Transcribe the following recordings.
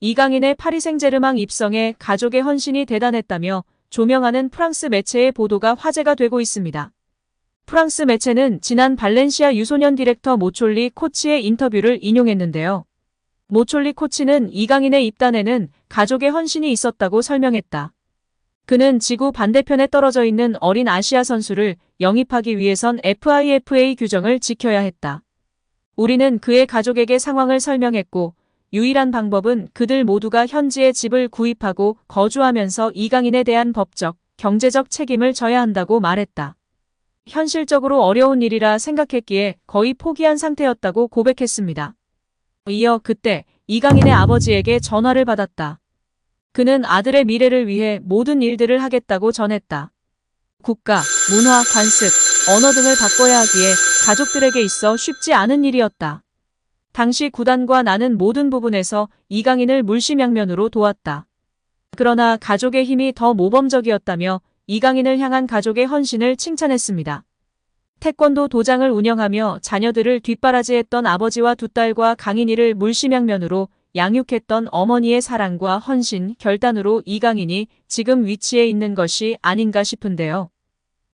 이강인의 파리 생제르맹 입성에 가족의 헌신이 대단했다며 조명하는 프랑스 매체의 보도가 화제가 되고 있습니다. 프랑스 매체는 지난 발렌시아 유소년 디렉터 모촐리 코치의 인터뷰를 인용했는데요. 모촐리 코치는 이강인의 입단에는 가족의 헌신이 있었다고 설명했다. 그는 지구 반대편에 떨어져 있는 어린 아시아 선수를 영입하기 위해선 FIFA 규정을 지켜야 했다. 우리는 그의 가족에게 상황을 설명했고 유일한 방법은 그들 모두가 현지에 집을 구입하고 거주하면서 이강인에 대한 법적, 경제적 책임을 져야 한다고 말했다. 현실적으로 어려운 일이라 생각했기에 거의 포기한 상태였다고 고백했습니다. 이어 그때 이강인의 아버지에게 전화를 받았다. 그는 아들의 미래를 위해 모든 일들을 하겠다고 전했다. 국가, 문화, 관습, 언어 등을 바꿔야 하기에 가족들에게 있어 쉽지 않은 일이었다. 당시 구단과 나는 모든 부분에서 이강인을 물심양면으로 도왔다. 그러나 가족의 힘이 더 모범적이었다며 이강인을 향한 가족의 헌신을 칭찬했습니다. 태권도 도장을 운영하며 자녀들을 뒷바라지했던 아버지와 두 딸과 강인이를 물심양면으로 양육했던 어머니의 사랑과 헌신, 결단으로 이강인이 지금 위치에 있는 것이 아닌가 싶은데요.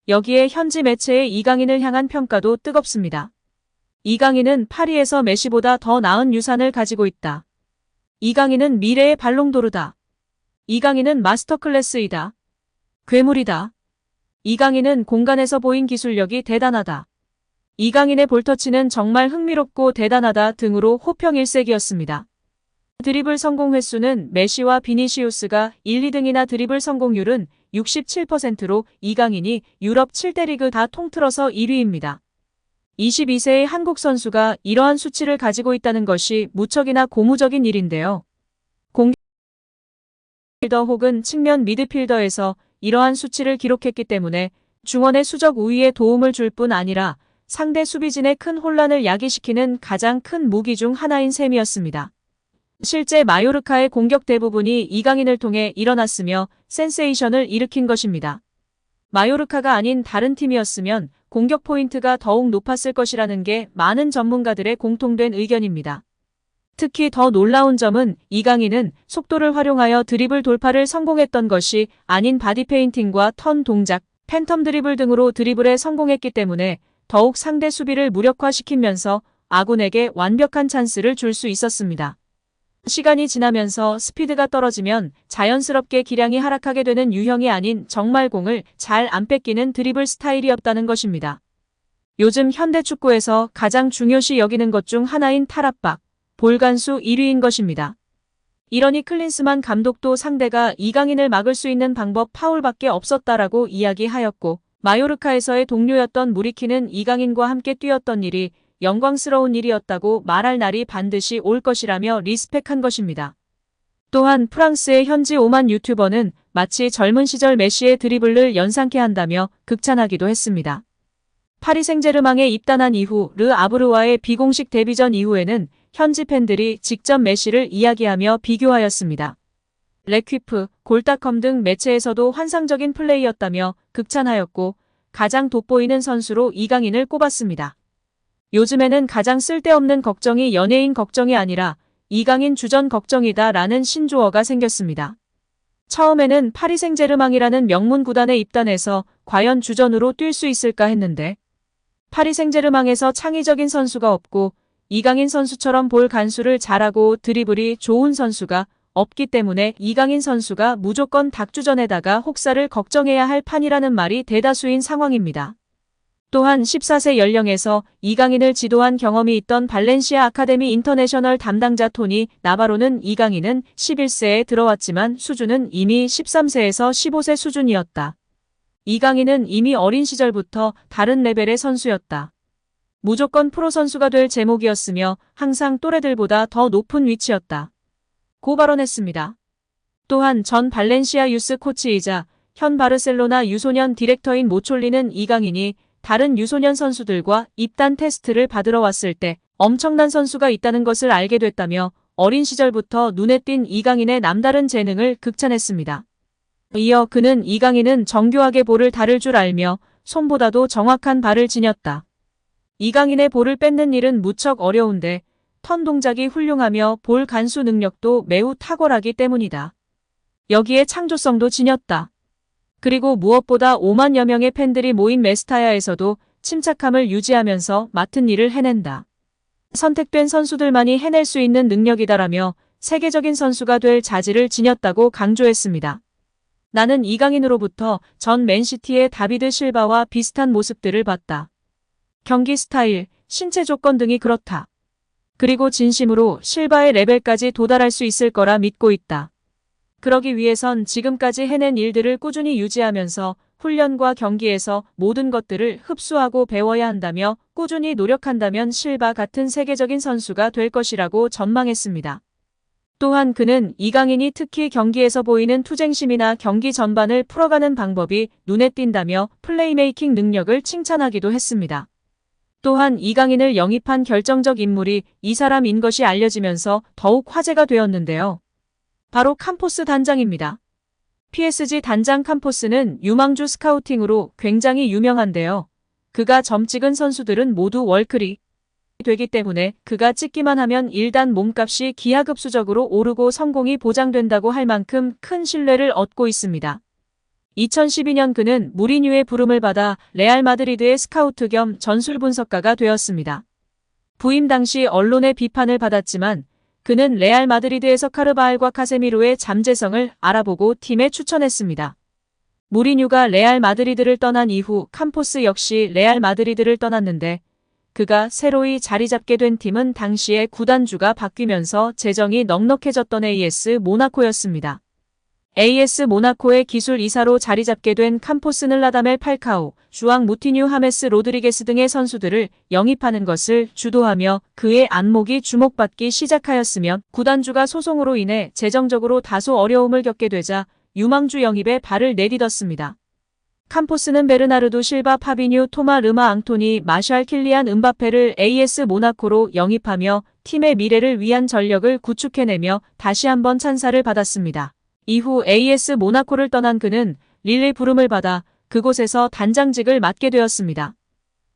여기에 현지 매체의 이강인을 향한 평가도 뜨겁습니다. 이강인은 파리에서 메시보다 더 나은 유산을 가지고 있다. 이강인은 미래의 발롱도르다. 이강인은 마스터클래스이다. 괴물이다. 이강인은 공간에서 보인 기술력이 대단하다. 이강인의 볼터치는 정말 흥미롭고 대단하다 등으로 호평 일색이었습니다. 드리블 성공 횟수는 메시와 비니시우스가 1, 2등이나 드리블 성공률은 67%로 이강인이 유럽 7대 리그 다 통틀어서 1위입니다. 22세의 한국 선수가 이러한 수치를 가지고 있다는 것이 무척이나 고무적인 일인데요. 공격필더 혹은 측면 미드필더에서 이러한 수치를 기록했기 때문에 중원의 수적 우위에 도움을 줄 뿐 아니라 상대 수비진의 큰 혼란을 야기시키는 가장 큰 무기 중 하나인 셈이었습니다. 실제 마요르카의 공격 대부분이 이강인을 통해 일어났으며 센세이션을 일으킨 것입니다. 마요르카가 아닌 다른 팀이었으면 공격 포인트가 더욱 높았을 것이라는 게 많은 전문가들의 공통된 의견입니다. 특히 더 놀라운 점은 이강인은 속도를 활용하여 드리블 돌파를 성공했던 것이 아닌 바디페인팅과 턴 동작, 팬텀 드리블 등으로 드리블에 성공했기 때문에 더욱 상대 수비를 무력화시키면서 아군에게 완벽한 찬스를 줄 수 있었습니다. 시간이 지나면서 스피드가 떨어지면 자연스럽게 기량이 하락하게 되는 유형이 아닌 정말 공을 잘 안 뺏기는 드리블 스타일이었다는 것입니다. 요즘 현대 축구에서 가장 중요시 여기는 것 중 하나인 탈압박, 볼간수 1위인 것입니다. 이러니 클린스만 감독도 상대가 이강인을 막을 수 있는 방법 파울밖에 없었다라고 이야기하였고 마요르카에서의 동료였던 무리키는 이강인과 함께 뛰었던 일이 영광스러운 일이었다고 말할 날이 반드시 올 것이라며 리스펙한 것입니다. 또한 프랑스의 현지 오만 유튜버는 마치 젊은 시절 메시의 드리블을 연상케 한다며 극찬하기도 했습니다. 파리 생제르맹에 입단한 이후 르 아브르와의 비공식 데뷔전 이후에는 현지 팬들이 직접 메시를 이야기하며 비교하였습니다. 레퀴프, 골닷컴 등 매체에서도 환상적인 플레이였다며 극찬하였고 가장 돋보이는 선수로 이강인을 꼽았습니다. 요즘에는 가장 쓸데없는 걱정이 연예인 걱정이 아니라 이강인 주전 걱정이다 라는 신조어가 생겼습니다. 처음에는 파리 생제르맹이라는 명문 구단에 입단해서 과연 주전으로 뛸 수 있을까 했는데 파리 생제르맹에서 창의적인 선수가 없고 이강인 선수처럼 볼 간수를 잘하고 드리블이 좋은 선수가 없기 때문에 이강인 선수가 무조건 닭주전에다가 혹사를 걱정해야 할 판이라는 말이 대다수인 상황입니다. 또한 14세 연령에서 이강인을 지도한 경험이 있던 발렌시아 아카데미 인터내셔널 담당자 토니 나바로는 이강인은 11세에 들어왔지만 수준은 이미 13세에서 15세 수준이었다. 이강인은 이미 어린 시절부터 다른 레벨의 선수였다. 무조건 프로 선수가 될 제목이었으며 항상 또래들보다 더 높은 위치였다. 고 발언했습니다. 또한 전 발렌시아 유스 코치이자 현 바르셀로나 유소년 디렉터인 모촐리는 이강인이 다른 유소년 선수들과 입단 테스트를 받으러 왔을 때 엄청난 선수가 있다는 것을 알게 됐다며 어린 시절부터 눈에 띈 이강인의 남다른 재능을 극찬했습니다. 이어 그는 이강인은 정교하게 볼을 다룰 줄 알며 손보다도 정확한 발을 지녔다. 이강인의 볼을 뺏는 일은 무척 어려운데 턴 동작이 훌륭하며 볼 간수 능력도 매우 탁월하기 때문이다. 여기에 창조성도 지녔다. 그리고 무엇보다 5만여 명의 팬들이 모인 메스타야에서도 침착함을 유지하면서 맡은 일을 해낸다. 선택된 선수들만이 해낼 수 있는 능력이다라며 세계적인 선수가 될 자질을 지녔다고 강조했습니다. 나는 이강인으로부터 전 맨시티의 다비드 실바와 비슷한 모습들을 봤다. 경기 스타일, 신체 조건 등이 그렇다. 그리고 진심으로 실바의 레벨까지 도달할 수 있을 거라 믿고 있다. 그러기 위해선 지금까지 해낸 일들을 꾸준히 유지하면서 훈련과 경기에서 모든 것들을 흡수하고 배워야 한다며 꾸준히 노력한다면 실바 같은 세계적인 선수가 될 것이라고 전망했습니다. 또한 그는 이강인이 특히 경기에서 보이는 투쟁심이나 경기 전반을 풀어가는 방법이 눈에 띈다며 플레이메이킹 능력을 칭찬하기도 했습니다. 또한 이강인을 영입한 결정적 인물이 이 사람인 것이 알려지면서 더욱 화제가 되었는데요. 바로 캄포스 단장입니다. PSG 단장 캄포스는 유망주 스카우팅으로 굉장히 유명한데요. 그가 점 찍은 선수들은 모두 월클이 되기 때문에 그가 찍기만 하면 일단 몸값이 기하급수적으로 오르고 성공이 보장된다고 할 만큼 큰 신뢰를 얻고 있습니다. 2012년 그는 무리뉴의 부름을 받아 레알 마드리드의 스카우트 겸 전술 분석가가 되었습니다. 부임 당시 언론의 비판을 받았지만 그는 레알 마드리드에서 카르바알과 카세미로의 잠재성을 알아보고 팀에 추천했습니다. 무리뉴가 레알 마드리드를 떠난 이후 캄포스 역시 레알 마드리드를 떠났는데 그가 새로이 자리 잡게 된 팀은 당시에 구단주가 바뀌면서 재정이 넉넉해졌던 AS 모나코였습니다. AS 모나코의 기술 이사로 자리 잡게 된 캄포스는 라다멜 팔카오, 주앙 무티뉴 하메스 로드리게스 등의 선수들을 영입하는 것을 주도하며 그의 안목이 주목받기 시작하였으며 구단주가 소송으로 인해 재정적으로 다소 어려움을 겪게 되자 유망주 영입에 발을 내딛었습니다. 캄포스는 베르나르도 실바 파비뉴 토마 르마 앙토니 마샬 킬리안 은바페를 AS 모나코로 영입하며 팀의 미래를 위한 전력을 구축해내며 다시 한번 찬사를 받았습니다. 이후 AS 모나코를 떠난 그는 릴의 부름을 받아 그곳에서 단장직을 맡게 되었습니다.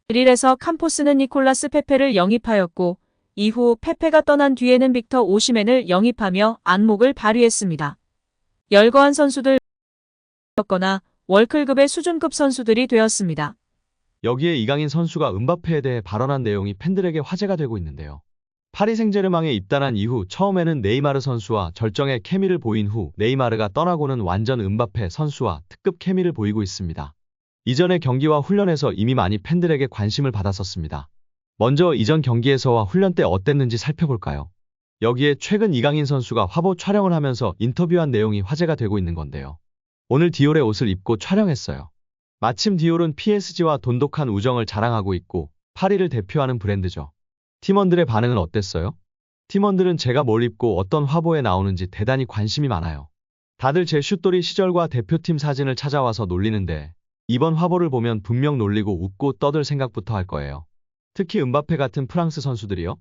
릴에서 캄포스는 니콜라스 페페를 영입하였고 이후 페페가 떠난 뒤에는 빅터 오시멘을 영입하며 안목을 발휘했습니다. 열거한 선수들 였거나 월클급의 수준급 선수들이 되었습니다. 여기에 이강인 선수가 은바페에 대해 발언한 내용이 팬들에게 화제가 되고 있는데요. 파리 생제르맹에 입단한 이후 처음에는 네이마르 선수와 절정의 케미를 보인 후 네이마르가 떠나고는 완전 은바페 선수와 특급 케미를 보이고 있습니다. 이전의 경기와 훈련에서 이미 많이 팬들에게 관심을 받았었습니다. 먼저 이전 경기에서와 훈련 때 어땠는지 살펴볼까요? 여기에 최근 이강인 선수가 화보 촬영을 하면서 인터뷰한 내용이 화제가 되고 있는 건데요. 오늘 디올의 옷을 입고 촬영했어요. 마침 디올은 PSG와 돈독한 우정을 자랑하고 있고 파리를 대표하는 브랜드죠. 팀원들의 반응은 어땠어요? 팀원들은 제가 뭘 입고 어떤 화보에 나오는지 대단히 관심이 많아요. 다들 제 슛돌이 시절과 대표팀 사진을 찾아와서 놀리는데 이번 화보를 보면 분명 놀리고 웃고 떠들 생각부터 할 거예요. 특히 은바페 같은 프랑스 선수들이요.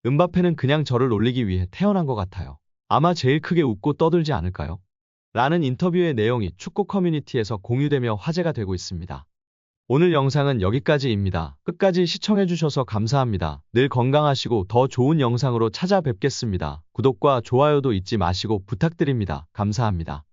은바페는 그냥 저를 놀리기 위해 태어난 것 같아요. 아마 제일 크게 웃고 떠들지 않을까요? 라는 인터뷰의 내용이 축구 커뮤니티에서 공유되며 화제가 되고 있습니다. 오늘 영상은 여기까지입니다. 끝까지 시청해주셔서 감사합니다. 늘 건강하시고 더 좋은 영상으로 찾아뵙겠습니다. 구독과 좋아요도 잊지 마시고 부탁드립니다. 감사합니다.